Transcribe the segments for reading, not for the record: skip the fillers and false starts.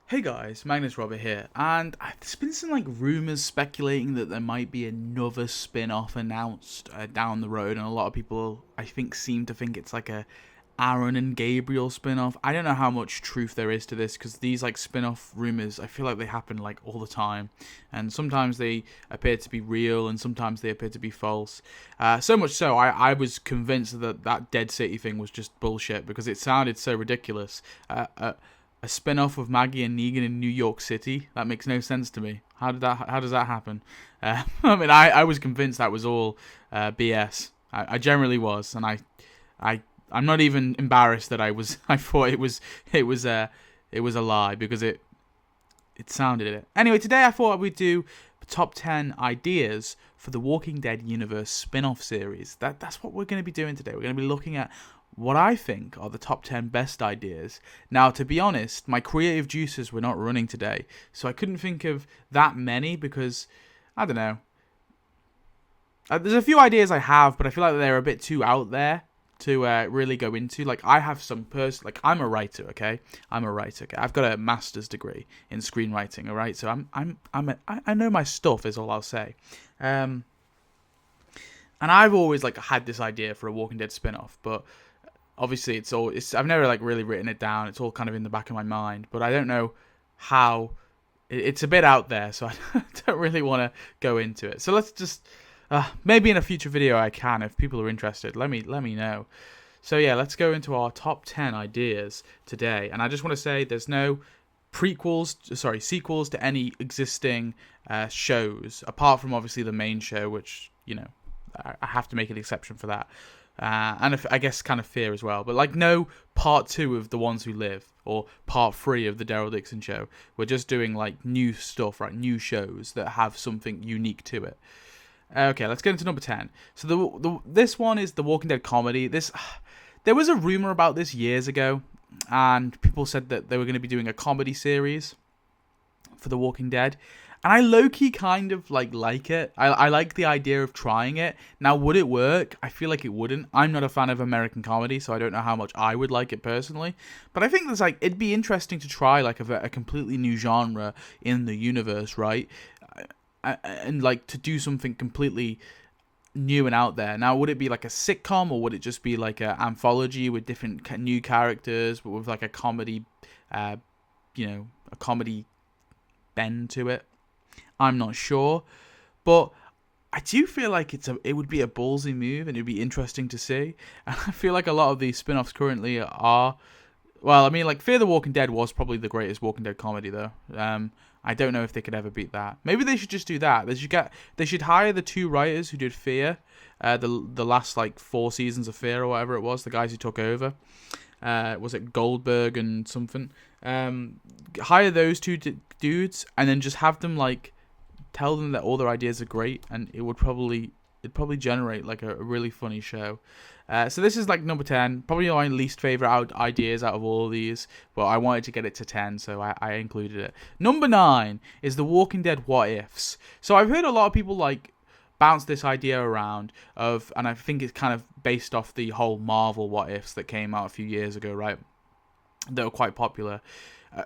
Hey guys, Magnus Robert here, and there's been some rumors speculating that there might be another spin-off announced down the road, and a lot of people I think seem to think it's like a Aaron and Gabriel spin-off. I don't know how much truth there is to this because these spin-off rumors, I feel like they happen all the time, and sometimes they appear to be real and sometimes they appear to be false. So much so, I was convinced that Dead City thing was just bullshit because it sounded so ridiculous. A spin-off of Maggie and Negan in New York City? That makes no sense to me. How does that happen? I was convinced that was all BS. I generally was, and I'm not even embarrassed that I was. I thought it was a lie because it sounded it. Anyway, today I thought we'd do the top 10 ideas for the Walking Dead universe spin-off series. That's what we're going to be doing today. We're going to be looking at what I think are the top 10 best ideas. Now, to be honest, my creative juices were not running today, so I couldn't think of that many because, I don't know. There's a few ideas I have, but I feel like they're a bit too out there to really go into. I have some I'm a writer, okay? I'm a writer. Okay? I've got a master's degree in screenwriting, all right? So I know my stuff is all I'll say. And I've always had this idea for a Walking Dead spin-off, but obviously I've never really written it down. It's all kind of in the back of my mind, but I don't know how. It's a bit out there, so I don't really want to go into it. So let's just maybe in a future video I can, if people are interested. Let me know. So yeah, let's go into our top 10 ideas today. And I just want to say there's no sequels to any existing shows, apart from obviously the main show, which I have to make an exception for that. And I guess kind of Fear as well. But no part 2 of The Ones Who Live or part 3 of the Daryl Dixon Show. We're just doing new stuff, right? New shows that have something unique to it. Okay, let's get into number 10. So this one is the Walking Dead comedy. There was a rumor about this years ago, and people said that they were going to be doing a comedy series for The Walking Dead. And I low-key kind of like it. I like the idea of trying it. Now, would it work? I feel like it wouldn't. I'm not a fan of American comedy, so I don't know how much I would like it personally. But I think there's it'd be interesting to try a completely new genre in the universe, right? And to do something completely new and out there. Now, would it be a sitcom, or would it just be an anthology with different new characters, but with a comedy, a comedy bend to it? I'm not sure, but I do feel like it would be a ballsy move, and it'd be interesting to see. And I feel like a lot of these spin-offs currently are, well, I mean, Fear the Walking Dead was probably the greatest Walking Dead comedy, though. I don't know if they could ever beat that. Maybe they should just do that. They should hire the 2 writers who did Fear, the last 4 seasons of Fear or whatever it was, the guys who took over. Was it Goldberg and something? Hire those 2 dudes and then just have them tell them that all their ideas are great, and it'd probably generate a really funny show. So this is number 10, probably my least favorite ideas out of all of these, but I wanted to get it to 10, so I included it. Number 9 is the Walking Dead What Ifs. So I've heard a lot of people bounce this idea around and I think it's kind of based off the whole Marvel What Ifs that came out a few years ago, right? That were quite popular.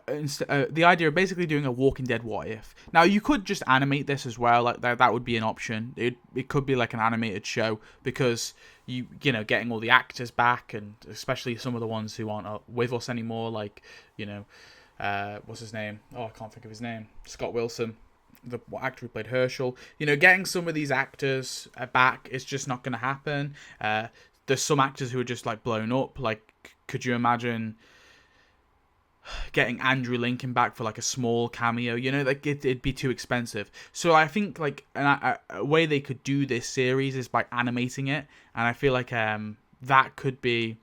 The idea of basically doing a Walking Dead What If. Now, you could just animate this as well. That would be an option. It could be an animated show because you getting all the actors back, and especially some of the ones who aren't with us anymore. What's his name? Oh, I can't think of his name. Scott Wilson, the actor who played Herschel. Getting some of these actors back is just not going to happen. There's some actors who are just blown up. Could you imagine getting Andrew Lincoln back for a small cameo? It'd be too expensive. So I think a way they could do this series is by animating it, and I feel that could be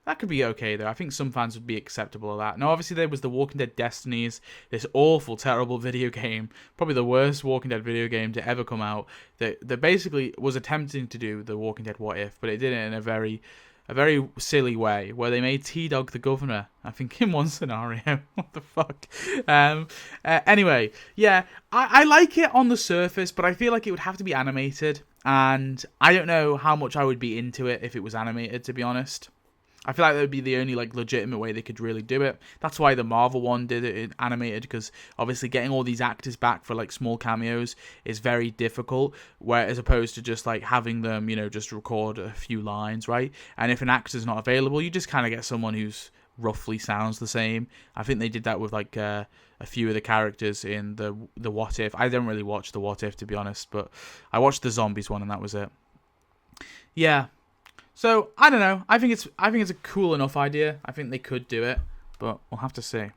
okay though. I think some fans would be acceptable of that. Now, obviously there was the Walking Dead Destinies, this awful, terrible video game, probably the worst Walking Dead video game to ever come out, that basically was attempting to do the Walking Dead What If, but it did it in a very silly way, where they made T-Dog the governor, I think, in one scenario. What the fuck? Anyway, yeah, I like it on the surface, but I feel like it would have to be animated, and I don't know how much I would be into it if it was animated, to be honest. I feel like that would be the only like legitimate way they could really do it. That's why the Marvel one did it animated, because obviously getting all these actors back for like small cameos is very difficult, where as opposed to just like having them, just record a few lines, right? And if an actor's not available, you just kind of get someone who's roughly sounds the same. I think they did that with like a few of the characters in the What If. I don't really watch the What If, to be honest, but I watched the Zombies one and that was it. Yeah. So I don't know. I think it's a cool enough idea. I think they could do it, but we'll have to see.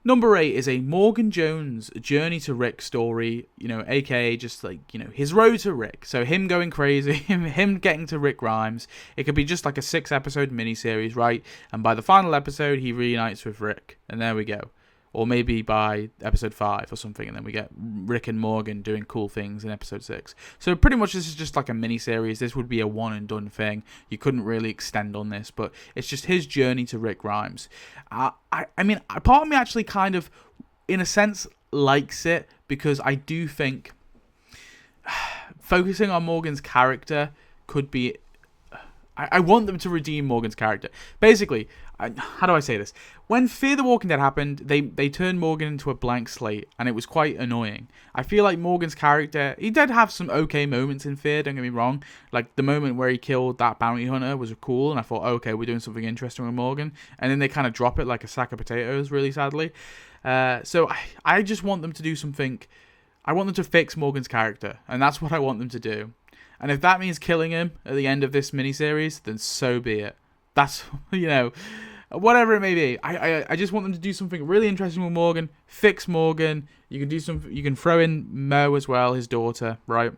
Number 8 is a Morgan Jones Journey to Rick story, aka just like, his road to Rick. So him going crazy, him getting to Rick Grimes. It could be just like a 6-episode miniseries, right? And by the final episode, he reunites with Rick. And there we go. Or maybe by episode 5 or something, and then we get Rick and Morgan doing cool things in episode 6. So pretty much this is just like a mini-series. This would be a one-and-done thing. You couldn't really extend on this, but it's just his journey to Rick Grimes. I mean, part of me actually kind of, in a sense, likes it, because I do think focusing on Morgan's character could be... I want them to redeem Morgan's character. Basically, how do I say this? When Fear the Walking Dead happened, they turned Morgan into a blank slate, and it was quite annoying. I feel like Morgan's character, he did have some okay moments in Fear, don't get me wrong. Like, the moment where he killed that bounty hunter was cool, and I thought, okay, we're doing something interesting with Morgan. And then they kind of drop it like a sack of potatoes, really sadly. So I just want them to do something. I want them to fix Morgan's character, and that's what I want them to do. And if that means killing him at the end of this miniseries, then so be it. That's, whatever it may be. I just want them to do something really interesting with Morgan. Fix Morgan. You can throw in Mo as well, his daughter, right?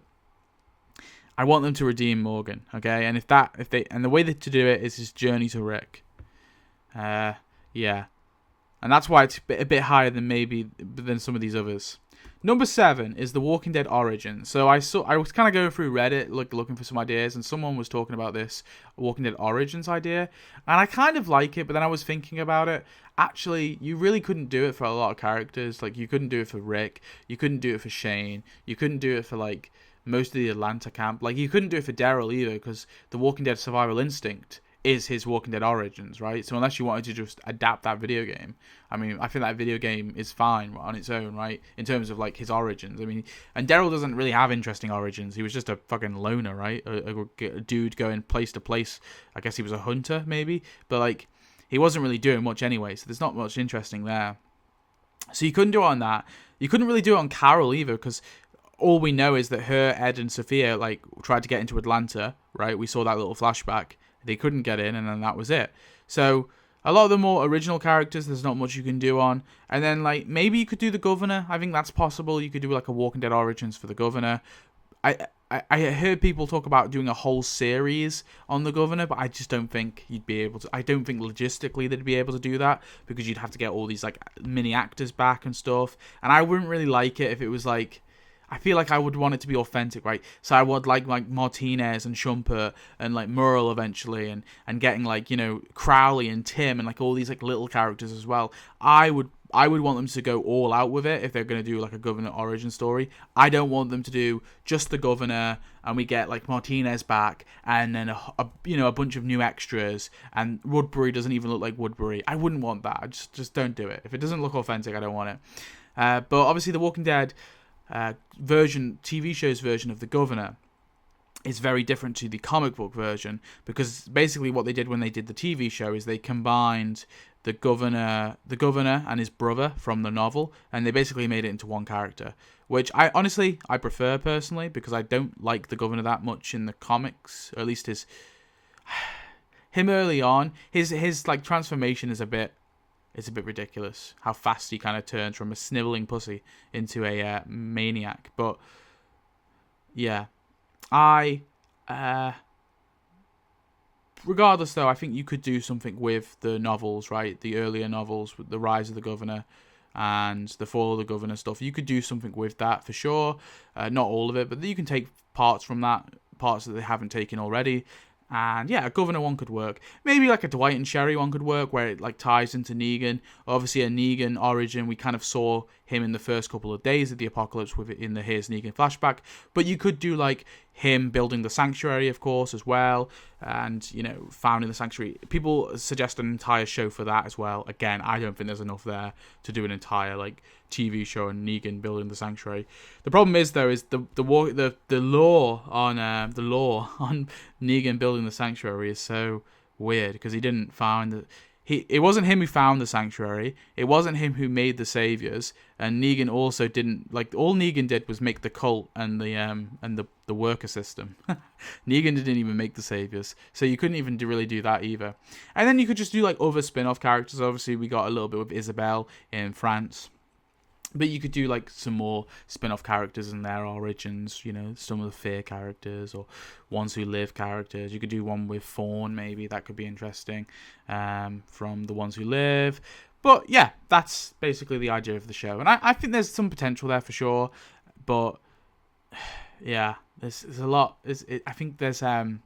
I want them to redeem Morgan, okay? And the way to do it is his journey to Rick. Yeah. And that's why it's a bit higher than some of these others. Number 7 is The Walking Dead Origins. So I was kind of going through Reddit looking for some ideas, and someone was talking about this Walking Dead Origins idea, and I kind of like it, but then I was thinking about it. Actually, you really couldn't do it for a lot of characters. Like, you couldn't do it for Rick, you couldn't do it for Shane, you couldn't do it for like most of the Atlanta camp. Like, you couldn't do it for Daryl either, because The Walking Dead Survival Instinct is his Walking Dead Origins, right? So unless you wanted to just adapt that video game, I mean, I think that video game is fine on its own, right? In terms of like his origins. I mean, and Daryl doesn't really have interesting origins. He was just a fucking loner, right? A dude going place to place. I guess he was a hunter, maybe, but like he wasn't really doing much anyway. So there's not much interesting there. So you couldn't do it on that. You couldn't really do it on Carol either, because all we know is that her, Ed, and Sophia like tried to get into Atlanta, right? We saw that little flashback. They couldn't get in, and then that was it. So a lot of the more original characters, there's not much you can do on. And then like maybe you could do the Governor. I think that's possible. You could do like a Walking Dead Origins for the Governor. I heard people talk about doing a whole series on the Governor, but I just don't think you'd be able to. I don't think logistically they'd be able to do that, because you'd have to get all these like mini actors back and stuff. And I wouldn't really like it if it was like, I feel like I would want it to be authentic, right? So I would like Martinez and Shumpert and like Merle eventually, and getting like, Crowley and Tim and like all these like little characters as well. I would want them to go all out with it if they're going to do like a Governor origin story. I don't want them to do just the Governor and we get like Martinez back and then a bunch of new extras, and Woodbury doesn't even look like Woodbury. I wouldn't want that. I just don't do it. If it doesn't look authentic, I don't want it. But obviously The Walking Dead TV show's version of the Governor is very different to the comic book version, because basically what they did when they did the TV show is they combined the governor and his brother from the novel, and they basically made it into one character, which I prefer personally, because I don't like the Governor that much in the comics, or at least him early on. His like transformation is a bit ridiculous, how fast he kind of turns from a sniveling pussy into a maniac. But yeah, regardless though, I think you could do something with the novels, right? The earlier novels with the Rise of the Governor and the Fall of the Governor stuff. You could do something with that for sure. Not all of it, but you can take parts from that, parts that they haven't taken already, And yeah, a Governor one could work. Maybe like a Dwight and Sherry one could work, where it like ties into Negan. Obviously, a Negan origin. We kind of saw him in the first couple of days of the apocalypse with it in the Here's Negan flashback. But you could do like him building the sanctuary, of course, as well, and founding the sanctuary. People suggest an entire show for that as well. Again, I don't think there's enough there to do an entire like TV show on Negan building the sanctuary. The problem is though is the law on Negan building the sanctuary is so weird, because he didn't found the. It wasn't him who found the sanctuary. It wasn't him who made the saviors, and Negan also didn't like. All Negan did was make the cult and the worker system. Negan didn't even make the saviors, so you couldn't even really do that either. And then you could just do like other spin-off characters. Obviously, we got a little bit with Isabel in France. But you could do like some more spin-off characters and their origins, some of the Fear characters or Ones Who Live characters. You could do one with Fawn, maybe. That could be interesting, from the Ones Who Live. But yeah, that's basically the idea of the show. And I think there's some potential there for sure. But yeah, there's a lot. I think there's a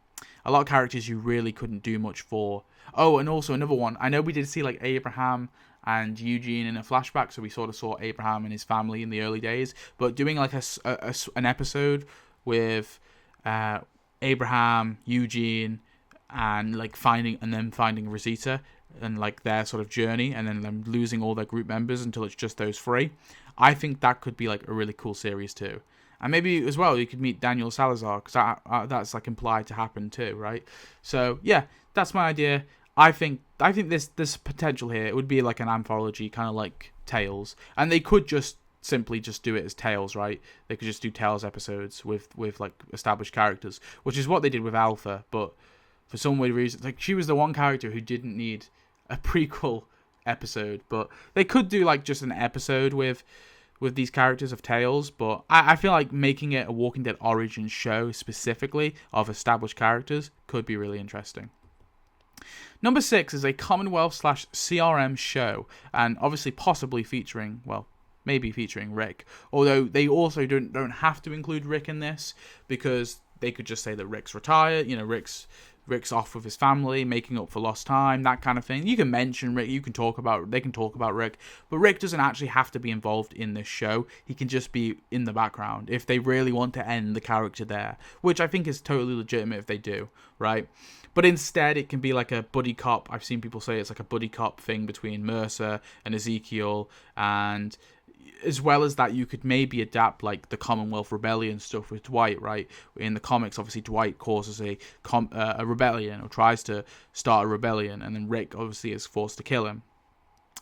lot of characters you really couldn't do much for. Oh, and also another one. I know we did see like Abraham and Eugene in a flashback, so we sort of saw Abraham and his family in the early days. But doing like an episode with Abraham, Eugene, and like finding Rosita and like their sort of journey, and then them losing all their group members until it's just those three. I think that could be like a really cool series too. And maybe as well you could meet Daniel Salazar, because that's like implied to happen too, right? So yeah, that's my idea. I think there's potential here. It would be like an anthology, kind of like Tales, and they could just simply just do it as Tales, right? They could just do Tales episodes with like established characters, which is what they did with Alpha. But for some weird reason, like she was the one character who didn't need a prequel episode, but they could do like just an episode with these characters of Tales. But I feel like making it a Walking Dead origin show specifically of established characters could be really interesting. Number 6 is a Commonwealth/CRM show, and obviously possibly featuring, well, maybe featuring Rick. Although they also don't have to include Rick in this, because they could just say that Rick's retired, Rick's off with his family, making up for lost time, that kind of thing. You can mention Rick, they can talk about Rick, but Rick doesn't actually have to be involved in this show. He can just be in the background if they really want to end the character there, which I think is totally legitimate if they do, right? But instead, it can be like a buddy cop. I've seen people say it's like a buddy cop thing between Mercer and Ezekiel. And as well as that, you could maybe adapt like the Commonwealth Rebellion stuff with Dwight, right? In the comics, obviously, Dwight causes a rebellion, or tries to start a rebellion. And then Rick, obviously, is forced to kill him.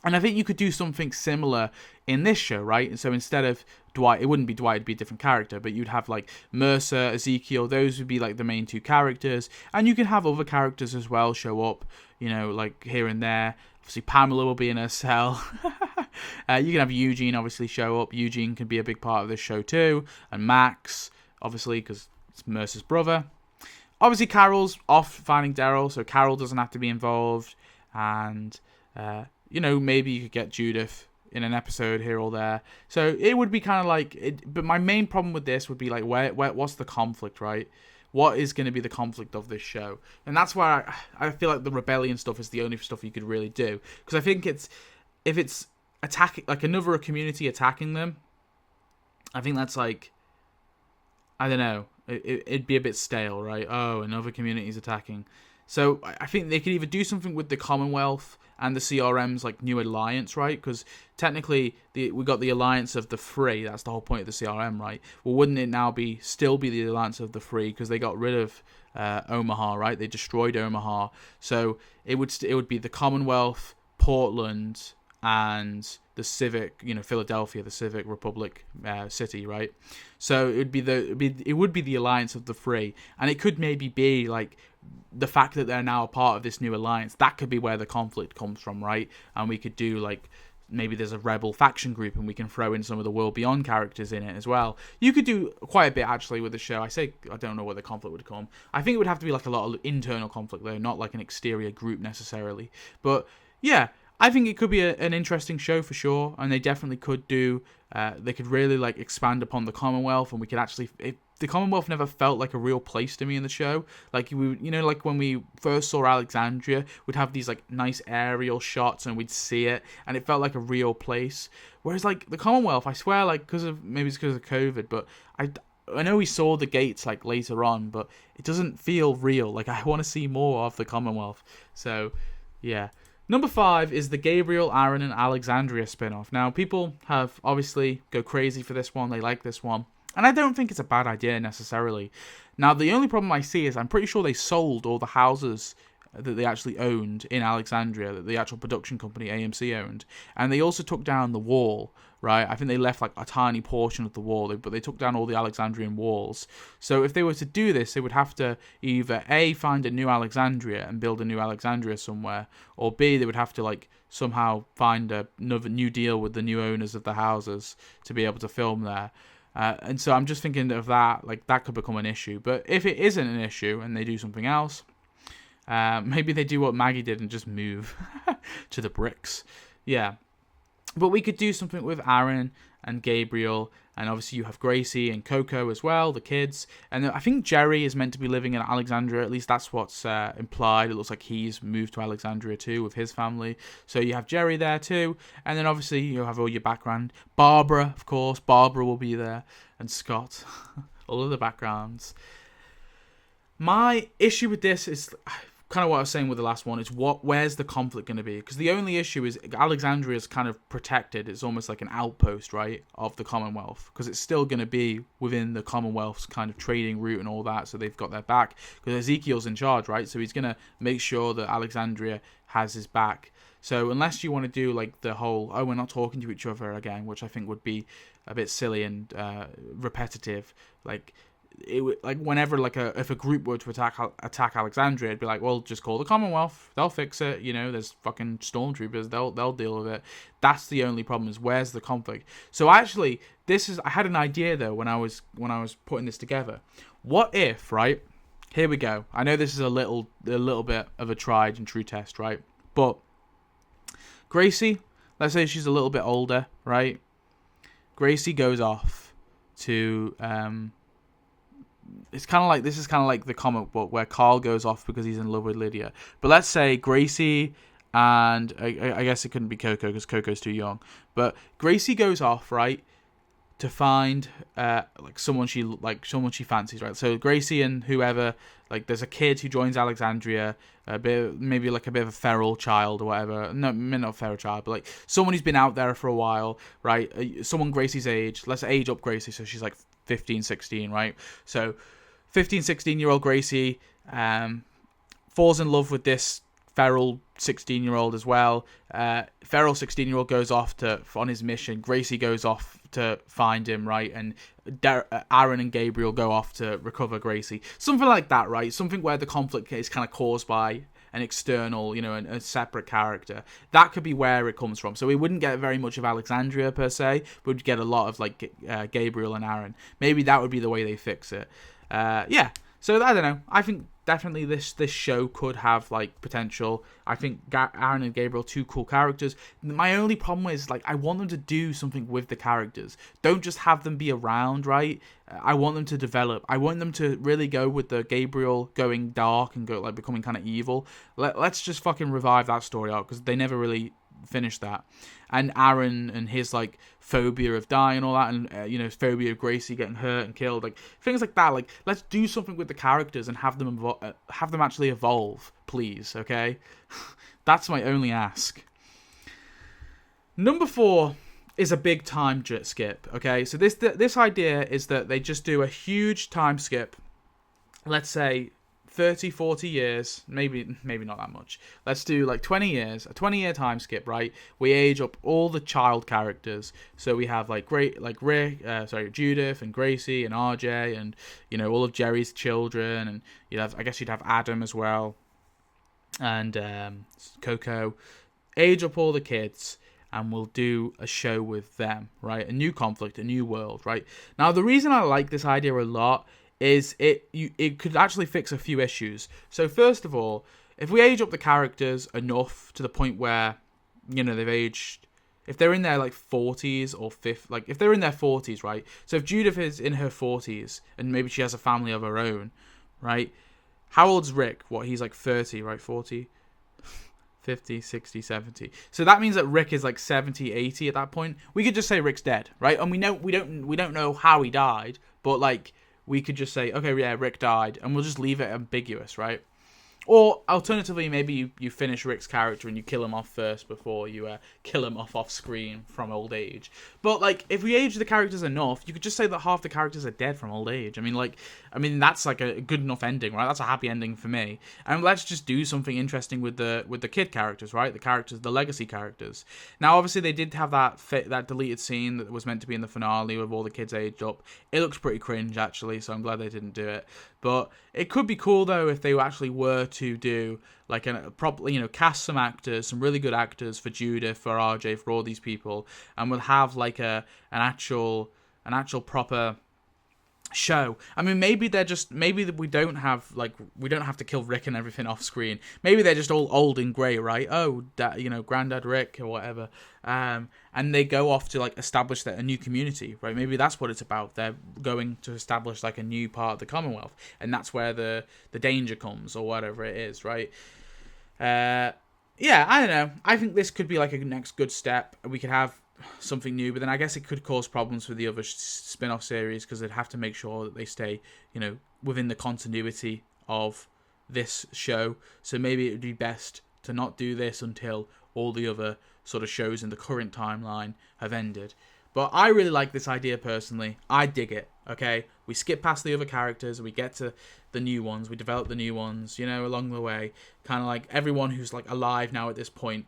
And I think you could do something similar in this show, right? And so instead of Dwight, it wouldn't be Dwight, it'd be a different character, but you'd have like Mercer, Ezekiel, those would be like the main two characters. And you can have other characters as well show up, like here and there. Obviously, Pamela will be in her cell. You can have Eugene obviously show up. Eugene can be a big part of this show too. And Max, obviously, because it's Mercer's brother. Obviously, Carol's off finding Daryl, so Carol doesn't have to be involved. And maybe you could get Judith in an episode here or there. So it would be kind of like it. But my main problem with this would be like, what's the conflict, right? What is going to be the conflict of this show? And that's why I feel like the rebellion stuff is the only stuff you could really do. Because I think if it's attacking, like another community attacking them, I think that's like, I don't know, it'd be a bit stale, right? Oh, another community's attacking. So I think they could either do something with the Commonwealth and the CRM's like new alliance, right? Because technically we got the alliance of the free. That's the whole point of the CRM, right? Well, wouldn't it now still be the alliance of the free, because they got rid of Omaha, right? They destroyed Omaha, so it would be the Commonwealth, Portland, and the civic, Philadelphia, the civic republic city, right? So it would be the alliance of the free, and it could maybe be like the fact that they're now a part of this new alliance. That could be where the conflict comes from, right? And we could do like, maybe there's a rebel faction group, and we can throw in some of the World Beyond characters in it as well. You could do quite a bit actually with the show. I don't know where the conflict would come. I think it would have to be like a lot of internal conflict though, not like an exterior group necessarily. But yeah, I think it could be an interesting show for sure, and they definitely could do They could really like expand upon the Commonwealth, and we could actually. The Commonwealth never felt like a real place to me in the show. Like like when we first saw Alexandria, we'd have these like nice aerial shots, and we'd see it, and it felt like a real place. Whereas like the Commonwealth, I swear, like maybe it's because of COVID, but I know we saw the gates like later on, but it doesn't feel real. Like I want to see more of the Commonwealth. So, yeah. Number 5 is the Gabriel, Aaron, and Alexandria spin-off. Now, people have obviously go crazy for this one. They like this one. And I don't think it's a bad idea necessarily. Now, the only problem I see is I'm pretty sure they sold all the houses that they actually owned in Alexandria, that the actual production company AMC owned. And they also took down the wall, right? I think they left like a tiny portion of the wall, but they took down all the Alexandrian walls. So if they were to do this, they would have to either A, find a new Alexandria and build a new Alexandria somewhere, or B, they would have to like somehow find another new deal with the new owners of the houses to be able to film there. And so I'm just thinking of that, like that could become an issue. But if it isn't an issue and they do something else, maybe they do what Maggie did and just move to the bricks. Yeah. But we could do something with Aaron and Gabriel, and obviously you have Gracie and Coco as well, the kids. And I think Jerry is meant to be living in Alexandria, at least that's what's implied. It looks like he's moved to Alexandria too with his family. So you have Jerry there too, and then obviously you'll have all your background. Barbara, of course, Barbara will be there, and Scott, all of the backgrounds. My issue with this is kind of what I was saying with the last one, is where's the conflict going to be? Because the only issue is Alexandria is kind of protected. It's almost like an outpost, right, of the Commonwealth, because it's still going to be within the Commonwealth's kind of trading route and all that, so they've got their back, because Ezekiel's in charge, right? So he's going to make sure that Alexandria has his back. So unless you want to do like the whole, oh, we're not talking to each other again, which I think would be a bit silly and repetitive, like it would, like whenever like if a group were to attack Alexandria, it'd be like, well, just call the Commonwealth, they'll fix it. You know, there's fucking stormtroopers, they'll deal with it. That's the only problem, is where's the conflict. So actually, I had an idea though when I was putting this together. What if, right? Here we go. I know this is a little bit of a tried and true test, right? But Gracie, let's say she's a little bit older, right? Gracie goes off to it's kind of like, this is kind of like the comic book where Carl goes off because he's in love with Lydia. But let's say Gracie and I guess it couldn't be Coco because Coco's too young. But Gracie goes off, right, to find someone she fancies, right? So Gracie and whoever, like there's a kid who joins Alexandria, maybe like a bit of a feral child or whatever. No, maybe not a feral child, but like someone who's been out there for a while, right? Someone Gracie's age. Let's age up Gracie, so she's like 15, 16, right? So 15, 16-year-old Gracie falls in love with this feral 16-year-old as well. Feral 16-year-old goes off on his mission. Gracie goes off to find him, right? And Aaron and Gabriel go off to recover Gracie. Something like that, right? Something where the conflict is kind of caused by an external, a separate character. That could be where it comes from. So we wouldn't get very much of Alexandria per se, but we'd get a lot of like Gabriel and Aaron. Maybe that would be the way they fix it. Yeah. So I don't know. I think definitely this show could have like potential. I think Aaron and Gabriel, two cool characters. My only problem is like I want them to do something with the characters. Don't just have them be around, right? I want them to develop. I want them to really go with the Gabriel going dark and go like becoming kind of evil. Let's just fucking revive that story arc, because they never really finished that. And Aaron and his like phobia of dying and all that, and phobia of Gracie getting hurt and killed, like things like that. Like let's do something with the characters and have them actually evolve, please. Okay, that's my only ask. Number 4 is a big time skip. Okay, so this idea is that they just do a huge time skip. Let's say 30, 40 years, maybe not that much. Let's do like 20 years, a 20-year time skip, right? We age up all the child characters. So we have like Judith and Gracie and RJ and, all of Jerry's children. And I guess you'd have Adam as well. And Coco. Age up all the kids, and we'll do a show with them, right? A new conflict, a new world, right? Now, the reason I like this idea a lot is it could actually fix a few issues. So first of all, if we age up the characters enough to the point where they've aged if they're in their like 40s or fifth, like if they're in their 40s, right? So if Judith is in her 40s and maybe she has a family of her own, right? How old's Rick? What, he's like 30, right? 40, 50, 60, 70. So that means that Rick is like 70, 80 at that point. We could just say Rick's dead, right? And we don't know how he died, but like we could just say, okay, yeah, Rick died, and we'll just leave it ambiguous, right? Or alternatively, maybe you finish Rick's character and you kill him off first before you kill him off screen from old age. But like, if we age the characters enough, you could just say that half the characters are dead from old age. I mean that's like a good enough ending, right? That's a happy ending for me. And let's just do something interesting with the kid characters, right? The legacy characters. Now, obviously, they did have that deleted scene that was meant to be in the finale with all the kids aged up. It looks pretty cringe, actually, so I'm glad they didn't do it. But it could be cool, though, if they actually were to do like cast some actors, some really good actors for Judith, for RJ, for all these people, and we'll have like an actual proper show. I mean, maybe we don't have to kill Rick and everything off screen. Maybe they're just all old and grey, right? Oh, Granddad Rick or whatever. And they go off to like establish a new community, right? Maybe that's what it's about. They're going to establish like a new part of the Commonwealth, and that's where the danger comes or whatever it is, right? Yeah, I don't know. I think this could be like a next good step. We could have something new, but then I guess it could cause problems for the other spin-off series because they'd have to make sure that they stay, within the continuity of this show. So maybe it would be best to not do this until all the other sort of shows in the current timeline have ended. But I really like this idea personally. I dig it, okay? We skip past the other characters, we get to the new ones, we develop the new ones, along the way. Kind of like everyone who's like alive now at this point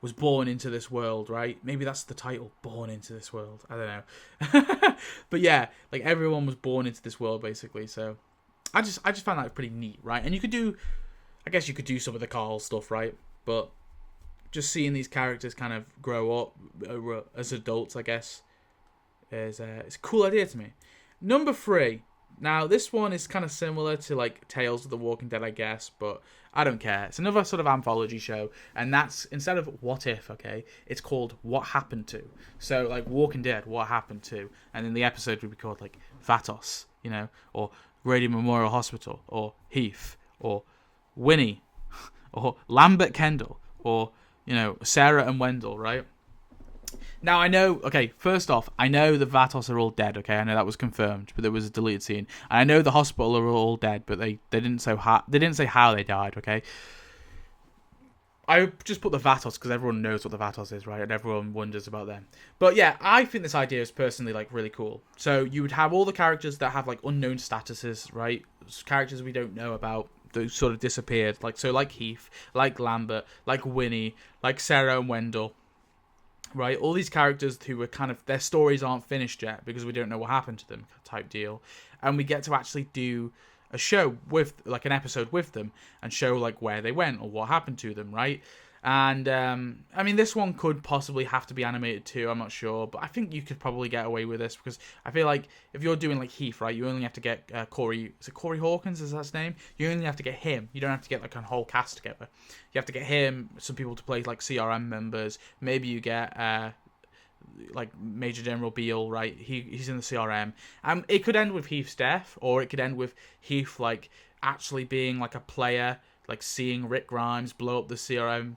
was born into this world, right? Maybe that's the title, Born Into This World. I don't know. But yeah, like everyone was born into this world basically. So I just found that pretty neat, right? And you could do some of the Carl stuff, right? But just seeing these characters kind of grow up as adults, I guess, it's a cool idea to me. Number 3. Now, this one is kind of similar to, like, Tales of the Walking Dead, I guess, but I don't care. It's another sort of anthology show, and that's, instead of What If, okay, it's called What Happened To. So, like, Walking Dead, What Happened To, and then the episode would be called, like, Vatos, or Grady Memorial Hospital, or Heath, or Winnie, or Lambert Kendall, or Sarah and Wendell, right? Now, I know, okay, first off, I know the Vatos are all dead, okay? I know that was confirmed, but there was a deleted scene. And I know the hospital are all dead, but they didn't say how they died, okay? I just put the Vatos because everyone knows what the Vatos is, right? And everyone wonders about them. But yeah, I think this idea is personally, like, really cool. So you would have all the characters that have, like, unknown statuses, right? Characters we don't know about. Those sort of disappeared, like Heath, like Lambert, like Winnie, like Sarah and Wendell, right? All these characters who were kind of, their stories aren't finished yet because we don't know what happened to them, type deal, and we get to actually do a show with, like, an episode with them and show, like, where they went or what happened to them, right? And I mean, this one could possibly have to be animated too, I'm not sure, but I think you could probably get away with this because I feel like if you're doing like Heath, right, you only have to get Corey Hawkins, is that his name? You only have to get him. You don't have to get like a whole cast together. You have to get him, some people to play like CRM members. Maybe you get like Major General Beale, right? He's in the CRM. It could end with Heath's death, or it could end with Heath like actually being like a player, like seeing Rick Grimes blow up the CRM,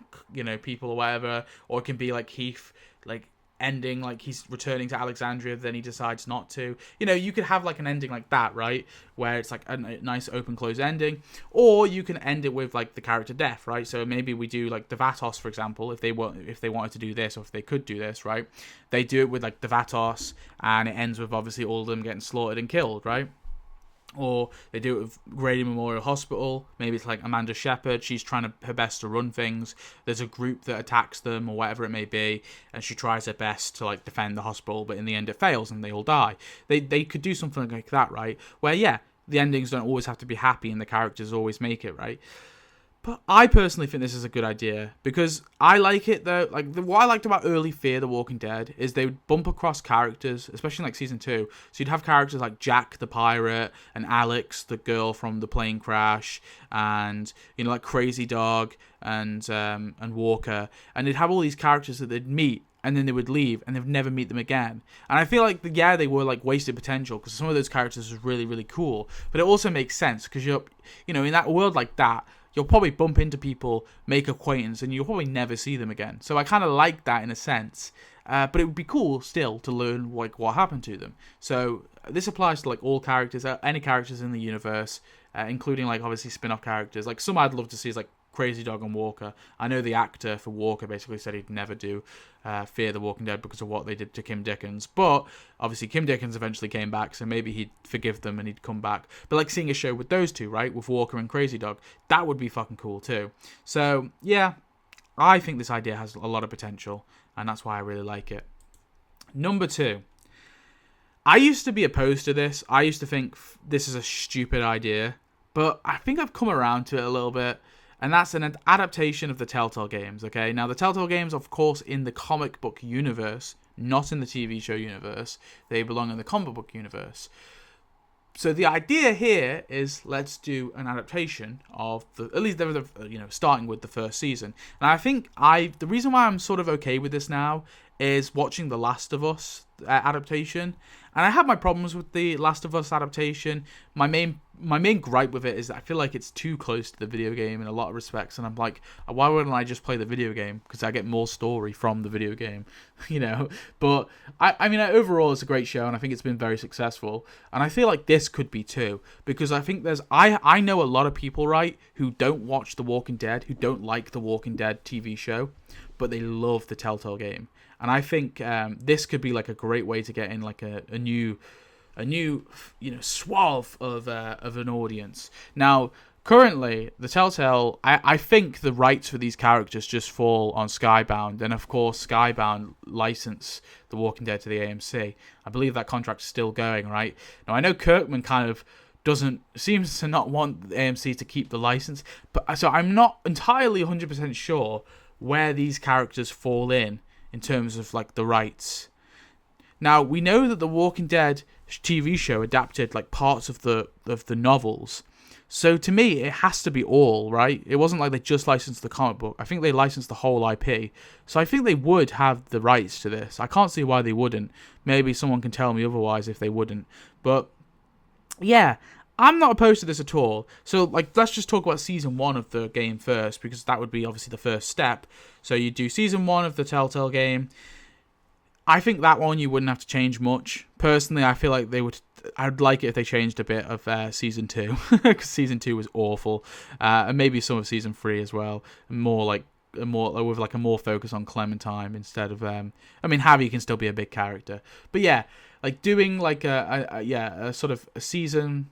people or whatever, or it can be like Heath, like ending, like he's returning to Alexandria, then he decides not to. You could have like an ending like that, right, where it's like a nice open-close ending, or you can end it with like the character death, right? So maybe we do like the Vatos, for example, if they wanted to do this, or if they could do this, right? They do it with like the Vatos, and it ends with obviously all of them getting slaughtered and killed, right? Or they do it with Grady Memorial Hospital. Maybe it's like Amanda Shepherd. She's trying her best to run things. There's a group that attacks them or whatever it may be, and she tries her best to like defend the hospital, but in the end it fails and they all die. They could do something like that, right? Where yeah, the endings don't always have to be happy and the characters always make it, right? But I personally think this is a good idea because I like it though. Like what I liked about early Fear the Walking Dead is they would bump across characters, especially in like season 2. So you'd have characters like Jack the pirate and Alex the girl from the plane crash, and like Crazy Dog and Walker, and they'd have all these characters that they'd meet and then they would leave, and they'd never meet them again. And I feel like, they were like wasted potential, because some of those characters was really, really cool. But it also makes sense, because in that world like that, you'll probably bump into people, make acquaintance, and you'll probably never see them again. So I kind of like that in a sense. But it would be cool still to learn like what happened to them. So this applies to like all characters, any characters in the universe, including like obviously spin-off characters. Like some I'd love to see is like Crazy Dog and Walker. I know the actor for Walker basically said he'd never do Fear the Walking Dead because of what they did to Kim Dickens. But obviously Kim Dickens eventually came back, so maybe he'd forgive them and he'd come back. But like seeing a show with those two, right, with Walker and Crazy Dog, that would be fucking cool too. So yeah, I think this idea has a lot of potential, and that's why I really like it. Number 2. I used to be opposed to this. I used to think this is a stupid idea, but I think I've come around to it a little bit, and that's an adaptation of the Telltale games, okay? Now, the Telltale games, of course, in the comic book universe, not in the TV show universe. They belong in the comic book universe. So the idea here is let's do an adaptation of starting with the first season. And I think the reason why I'm sort of okay with this now is watching The Last of Us adaptation. And I have my problems with the Last of Us adaptation. My main gripe with it is that I feel like it's too close to the video game in a lot of respects, and I'm like, why wouldn't I just play the video game? Because I get more story from the video game, But I mean, overall, it's a great show, and I think it's been very successful. And I feel like this could be too, because I think I know a lot of people, right, who don't watch The Walking Dead, who don't like The Walking Dead TV show, but they love the Telltale game. And I think this could be like a great way to get in like a new swath of an audience. Now, currently, the Telltale, I think the rights for these characters just fall on Skybound, and of course, Skybound license The Walking Dead to the AMC. I believe that contract's still going, right? Now, I know Kirkman kind of seems to not want the AMC to keep the license, but so I'm not entirely 100% sure where these characters fall in terms of like the rights. Now, we know that the Walking Dead TV show adapted like parts of the novels. So to me, it has to be all, right? It wasn't like they just licensed the comic book. I think they licensed the whole IP. So I think they would have the rights to this. I can't see why they wouldn't. Maybe someone can tell me otherwise if they wouldn't. But yeah, I'm not opposed to this at all. So like, let's just talk about season 1 of the game first, because that would be obviously the first step. So you do season 1 of the Telltale game. I think that one you wouldn't have to change much. Personally, I feel like I'd like it if they changed a bit of season 2, because season 2 was awful, and maybe some of season 3 as well. With a more focus on Clementine instead of Harvey can still be a big character, but yeah, like doing like a sort of a season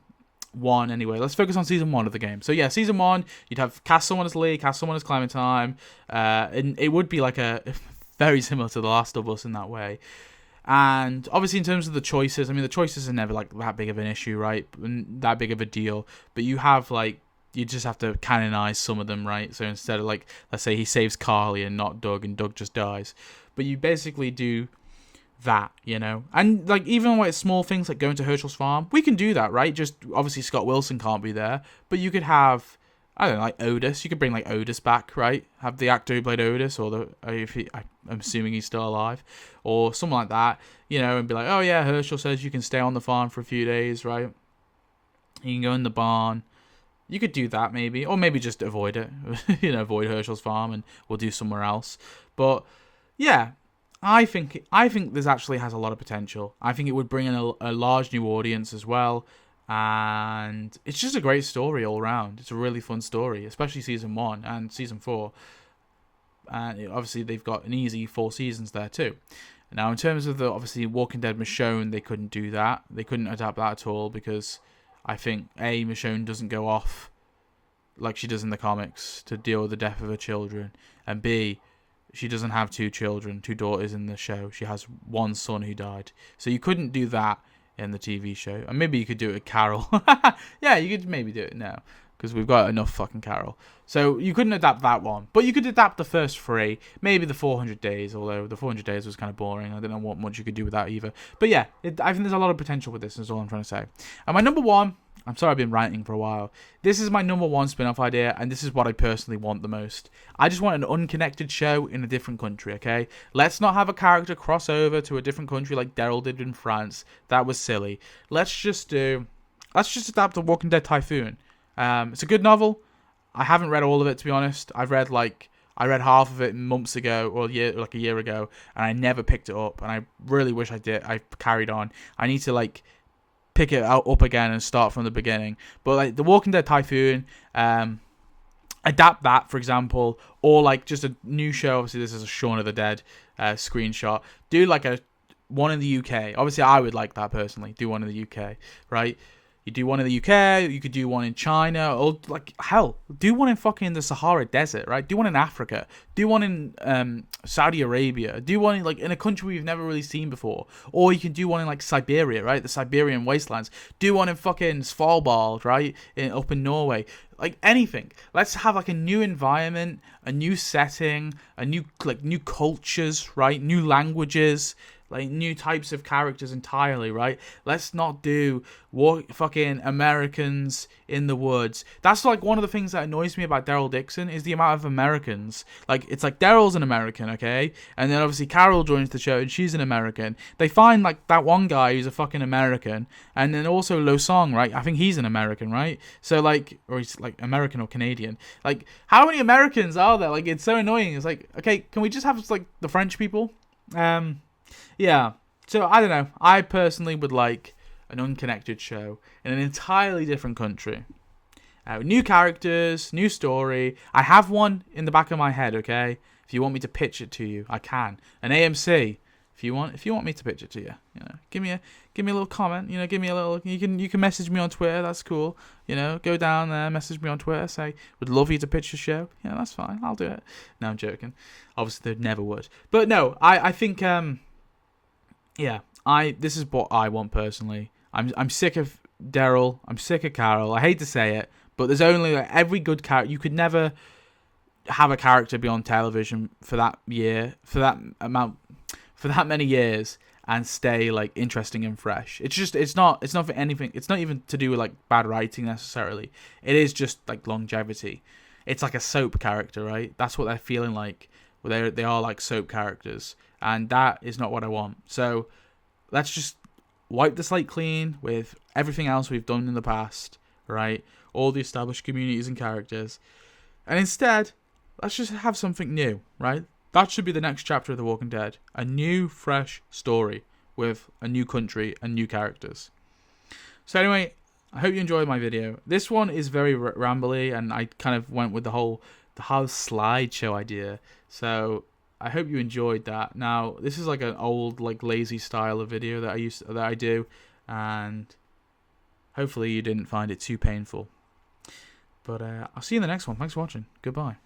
1 anyway. Let's focus on season 1 of the game. So yeah, season 1, you'd have cast someone as Lee, cast someone as Clementine, and it would be like very similar to The Last of Us in that way. And obviously in terms of the choices, I mean, the choices are never like that big of an issue, right? That big of a deal. But you just have to canonize some of them, right? So instead of like, let's say he saves Carly and not Doug, and Doug just dies. But you basically do that, And like, even with small things like going to Herschel's farm, we can do that, right? Just obviously Scott Wilson can't be there, but you could have, I don't know, like Otis. You could bring like Otis back, right? Have the actor who played Otis, or I'm assuming he's still alive, or something like that, and be like, oh yeah, Herschel says you can stay on the farm for a few days, right? You can go in the barn. You could do that maybe, or maybe just avoid it, avoid Herschel's farm, and we'll do somewhere else. But yeah, I think this actually has a lot of potential. I think it would bring in a large new audience as well. And it's just a great story all around. It's a really fun story, especially season 1 and season 4. And obviously they've got an easy 4 seasons there too. Now, in terms of obviously Walking Dead Michonne, they couldn't do that. They couldn't adapt that at all, because I think Michonne doesn't go off like she does in the comics to deal with the death of her children, and B, she doesn't have 2 daughters in the show. She has 1 son who died. So you couldn't do that in the TV show. And maybe you could do it with Carol. Yeah, you could maybe do it now. because we've got enough fucking Carol. So you couldn't adapt that one, but you could adapt the first 3, maybe the 400 days. Although the 400 days was kind of boring. I don't know what much you could do with that either. But yeah, I think there's a lot of potential with this. Is all I'm trying to say. And my number one. I'm sorry I've been ranting for a while. This is my number one spin-off idea, and this is what I personally want the most. I just want an unconnected show in a different country, okay? Let's not have a character cross over to a different country like Daryl did in France. That was silly. Let's just adapt The Walking Dead Typhoon. It's a good novel. I haven't read all of it, to be honest. I read half of it months ago, or a year ago, and I never picked it up, and I really wish I did. I carried on. I need to, pick it up again and start from the beginning. But The Walking Dead Typhoon, adapt that, for example, or just a new show. Obviously, this is a Shaun of the Dead screenshot. Do one in the UK. Obviously, I would like that personally. Do one in the UK, right? You do one in the UK, you could do one in China, or hell, do one in fucking the Sahara Desert, right? Do one in Africa, do one in Saudi Arabia, do one in in a country we've never really seen before, or you can do one in Siberia, right? The Siberian wastelands. Do one in fucking Svalbard, right? Up in Norway. Anything. Let's have a new environment, a new setting, a new new cultures, right? New languages. New types of characters entirely, right? Let's not do fucking Americans in the woods. That's one of the things that annoys me about Daryl Dixon is the amount of Americans. It's Daryl's an American, okay? And then obviously Carol joins the show and she's an American. They find that one guy who's a fucking American, and then also Lo Song, right? I think he's an American, right? So or he's American or Canadian. How many Americans are there? It's so annoying. It's okay, can we just have the French people? Yeah, so I don't know. I personally would like an unconnected show in an entirely different country. New characters, new story. I have one in the back of my head, okay? If you want me to pitch it to you, I can. An AMC. If you want me to pitch it to you, give me a little comment, give me a little, you can message me on Twitter, that's cool. Go down there, message me on Twitter, say, would love you to pitch a show. Yeah, that's fine, I'll do it. No, I'm joking. Obviously, they never would. But no, I think this is what I want personally. I'm sick of Daryl. I'm sick of Carol. I hate to say it, but there's only every good character. You could never have a character be on television for that many years and stay interesting and fresh. It's not for anything. It's not even to do with bad writing necessarily. It is just longevity. It's a soap character, right? That's what they're feeling like. They are soap characters. And that is not what I want. So let's just wipe the slate clean with everything else we've done in the past, right? All the established communities and characters. And instead, let's just have something new, right? That should be the next chapter of The Walking Dead. A new, fresh story with a new country and new characters. So anyway, I hope you enjoyed my video. This one is very rambly, and I kind of went with the whole slideshow idea. So I hope you enjoyed that. Now, this is an old, lazy style of video that I do, and hopefully you didn't find it too painful. But I'll see you in the next one. Thanks for watching. Goodbye.